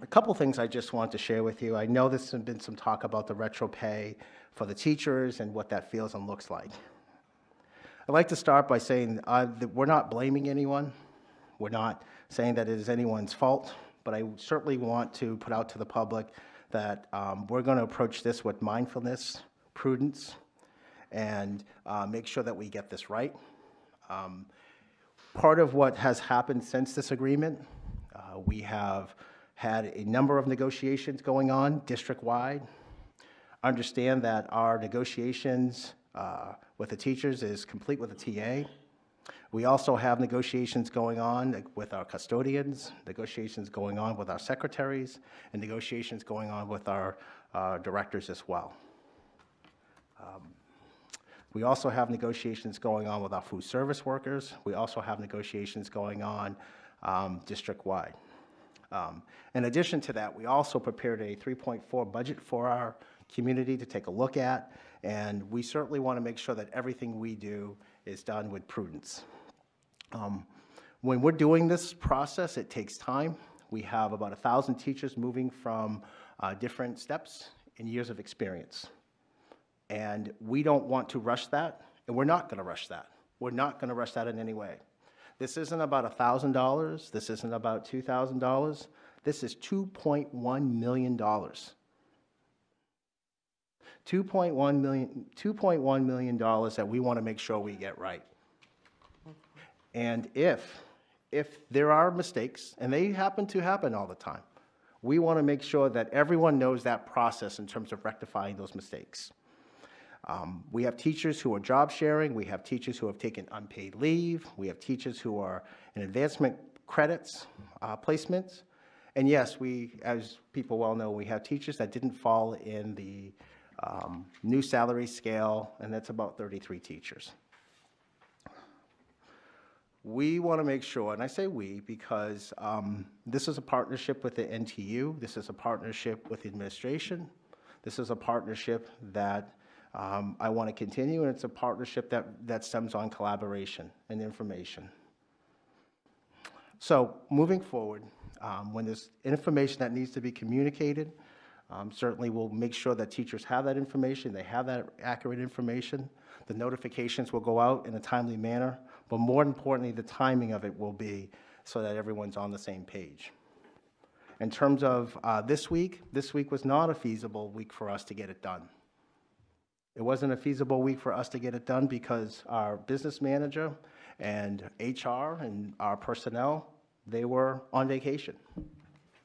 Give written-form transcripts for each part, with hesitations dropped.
A couple things I just want to share with you. I know there's been some talk about the retro pay for the teachers and what that feels and looks like. I'd like to start by saying that we're not blaming anyone. We're not saying that it is anyone's fault, but I certainly want to put out to the public that we're going to approach this with mindfulness, prudence, and make sure that we get this right. Part of what has happened since this agreement, we have had a number of negotiations going on district-wide. Understand that our negotiations with the teachers is complete with the TA. We also have negotiations going on with our custodians, negotiations going on with our secretaries, and negotiations going on with our directors as well. We also have negotiations going on with our food service workers. We also have negotiations going on district-wide. In addition to that, we also prepared a 3.4 budget for our community to take a look at, and we certainly want to make sure that everything we do is done with prudence. When we're doing this process, it takes time. We have about 1,000 teachers moving from different steps and years of experience. And we don't want to rush that, and we're not going to rush that. We're not going to rush that in any way. This isn't about $1,000. This isn't about $2,000. This is $2.1 million. $2.1 million that we want to make sure we get right. And if there are mistakes, and they happen to happen all the time, we want to make sure that everyone knows that process in terms of rectifying those mistakes. We have teachers who are job sharing. We have teachers who have taken unpaid leave. We have teachers who are in advancement credits, placements. And yes, as people well know, we have teachers that didn't fall in the new salary scale, and that's about 33 teachers. We want to make sure, and I say we because this is a partnership with the NTU. This is a partnership with the administration. This is a partnership that I want to continue, and it's a partnership that stems on collaboration and information. So moving forward, when there's information that needs to be communicated, certainly we'll make sure that teachers have that information, they have that accurate information. The notifications will go out in a timely manner, but more importantly, the timing of it will be so that everyone's on the same page. In terms of this week was not a feasible week for us to get it done. It wasn't a feasible week for us to get it done because our business manager and HR and our personnel, they were on vacation.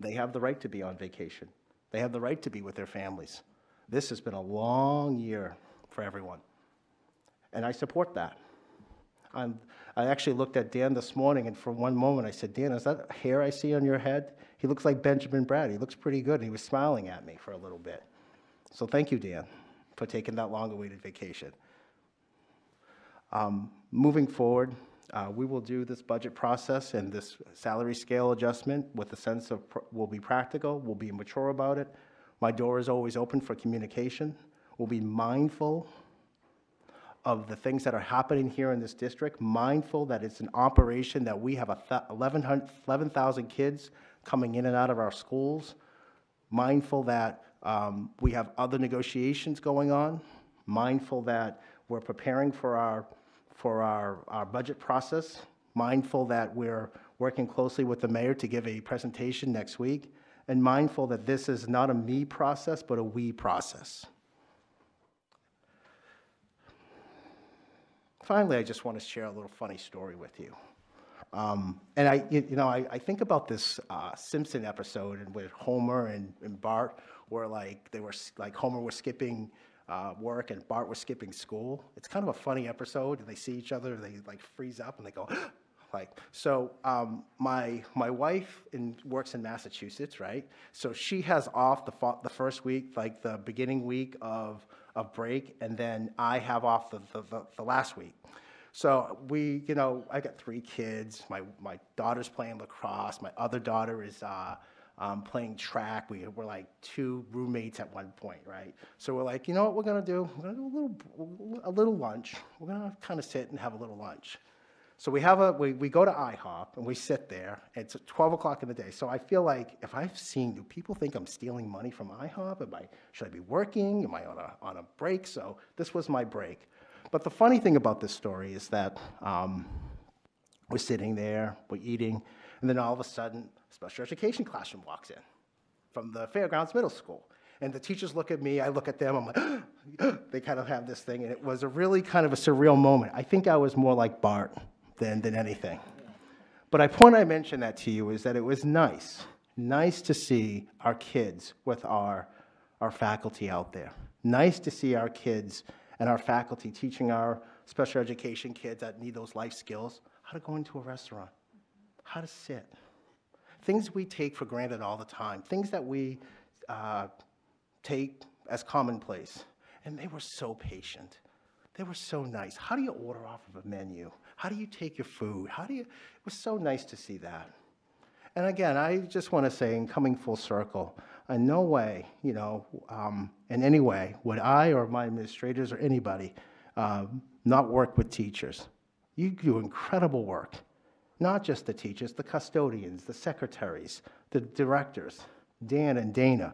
They have the right to be on vacation. They have the right to be with their families. This has been a long year for everyone, and I support that. I actually looked at Dan this morning, and for one moment I said, Dan, is that hair I see on your head? He looks like Benjamin Bratt. He looks pretty good, and he was smiling at me for a little bit. So thank you, Dan, for taking that long-awaited vacation. Moving forward, we will do this budget process and this salary scale adjustment with a sense of we'll be practical, we'll be mature about it. My door is always open for communication. We'll be mindful of the things that are happening here in this district, mindful that it's an operation that we have 11,000 kids coming in and out of our schools, mindful that we have other negotiations going on, mindful that we're preparing for our budget process, mindful that we're working closely with the mayor to give a presentation next week, and mindful that this is not a me process, but a we process. Finally, I just want to share a little funny story with you. And I think about this Simpson episode and with Homer and Bart, where Homer was skipping work and Bart was skipping school. It's kind of a funny episode, and they see each other, and they freeze up, and they go, my wife works in Massachusetts, right? So she has off the first week, the beginning week of break, and then I have off the last week. So I got 3 kids. My daughter's playing lacrosse. My other daughter is playing track. We're like 2 roommates at one point, right? So we're like, you know what we're gonna do? We're gonna do a little lunch. We're gonna kind of sit and have a little lunch. So we go to IHOP and we sit there. It's at 12 o'clock in the day. So I feel like if I've seen, do people think I'm stealing money from IHOP? Should I be working? Am I on a break? So this was my break. But the funny thing about this story is that we're sitting there, we're eating, and then all of a sudden, a special education classroom walks in from the Fairgrounds Middle School. And the teachers look at me, I look at them, I'm like, they kind of have this thing, and it was a really kind of a surreal moment. I think I was more like Bart than anything. But the point I mentioned that to you is that it was nice to see our kids with our faculty out there. Nice to see our kids and our faculty teaching our special education kids that need those life skills, how to go into a restaurant, how to sit. Things we take for granted all the time, things that we take as commonplace. And they were so patient. They were so nice. How do you order off of a menu? How do you take your food? It was so nice to see that. And again, I just want to say, in coming full circle, in no way, in any way, would I or my administrators or anybody not work with teachers. You do incredible work. Not just the teachers, the custodians, the secretaries, the directors, Dan and Dana.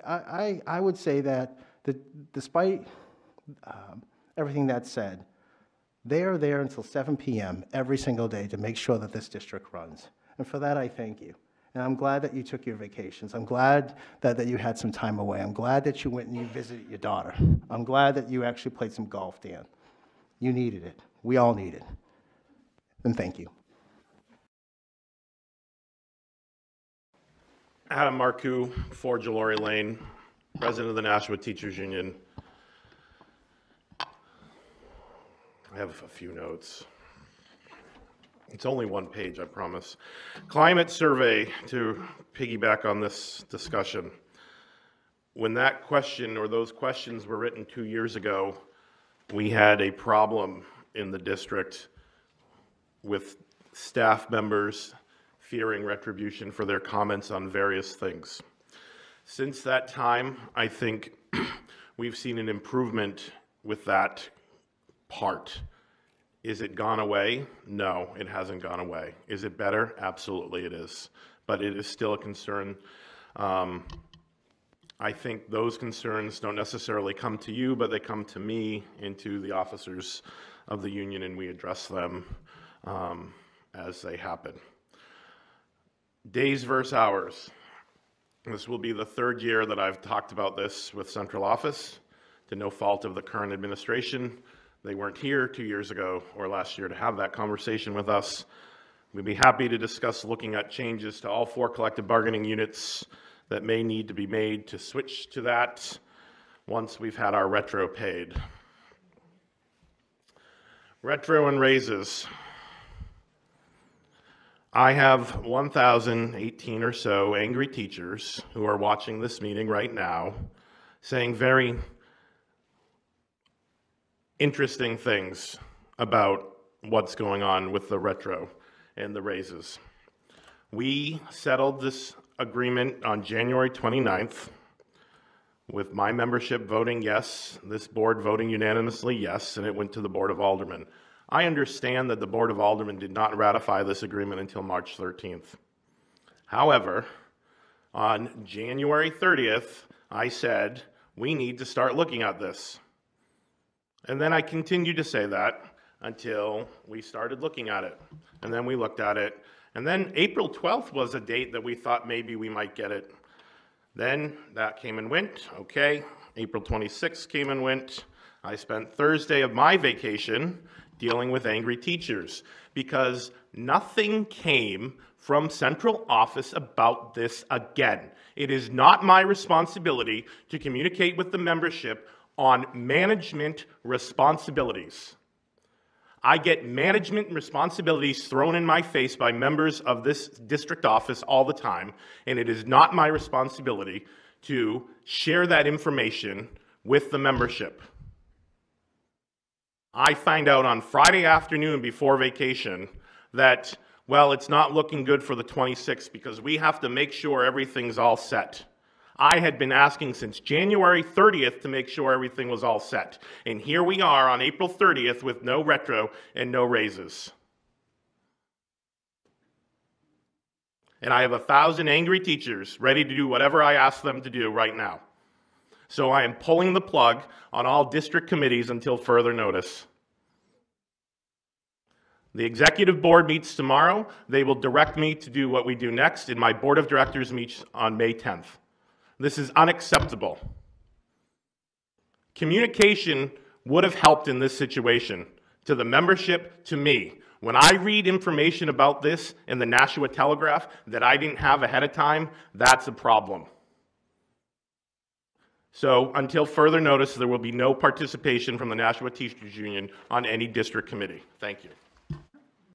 I would say that despite everything that's said, they are there until 7 p.m. every single day to make sure that this district runs. And for that, I thank you. And I'm glad that you took your vacations. I'm glad that you had some time away. I'm glad that you went and you visited your daughter. I'm glad that you actually played some golf, Dan. You needed it. We all need it. And thank you. Adam Marcoux, 4 Jalori Lane, President of the Nashua Teachers Union. I have a few notes. It's only one page, I promise. Climate survey, to piggyback on this discussion. When that question or those questions were written 2 years ago, we had a problem in the district with staff members fearing retribution for their comments on various things. Since that time, I think we've seen an improvement with that part. Is it gone away? No, it hasn't gone away. Is it better? Absolutely it is. But it is still a concern. I think those concerns don't necessarily come to you, but they come to me and to the officers of the union, and we address them as they happen. Days versus hours. This will be the 3rd year that I've talked about this with central office, to no fault of the current administration. They weren't here 2 years ago or last year to have that conversation with us. We'd be happy to discuss looking at changes to all 4 collective bargaining units that may need to be made to switch to that once we've had our retro paid. Retro and raises. I have 1,018 or so angry teachers who are watching this meeting right now saying very interesting things about what's going on with the retro and the raises. We settled this agreement on January 29th with my membership voting yes, this board voting unanimously yes, and it went to the Board of Aldermen. I understand that the Board of Aldermen did not ratify this agreement until March 13th. However, on January 30th, I said, we need to start looking at this. And then I continued to say that until we started looking at it. And then we looked at it. And then April 12th was a date that we thought maybe we might get it. Then that came and went. Okay. April 26th came and went. I spent Thursday of my vacation dealing with angry teachers because nothing came from central office about this again. It is not my responsibility to communicate with the membership on management responsibilities. I get management responsibilities thrown in my face by members of this district office all the time, and it is not my responsibility to share that information with the membership. I find out on Friday afternoon before vacation that, well, it's not looking good for the 26th because we have to make sure everything's all set. I had been asking since January 30th to make sure everything was all set. And here we are on April 30th with no retro and no raises. And I have 1,000 angry teachers ready to do whatever I ask them to do right now. So I am pulling the plug on all district committees until further notice. The executive board meets tomorrow. They will direct me to do what we do next, and my board of directors meets on May 10th. This is unacceptable. Communication would have helped in this situation, to the membership, to me. When I read information about this in the Nashua Telegraph that I didn't have ahead of time, that's a problem. So until further notice, there will be no participation from the Nashua Teachers Union on any district committee. Thank you.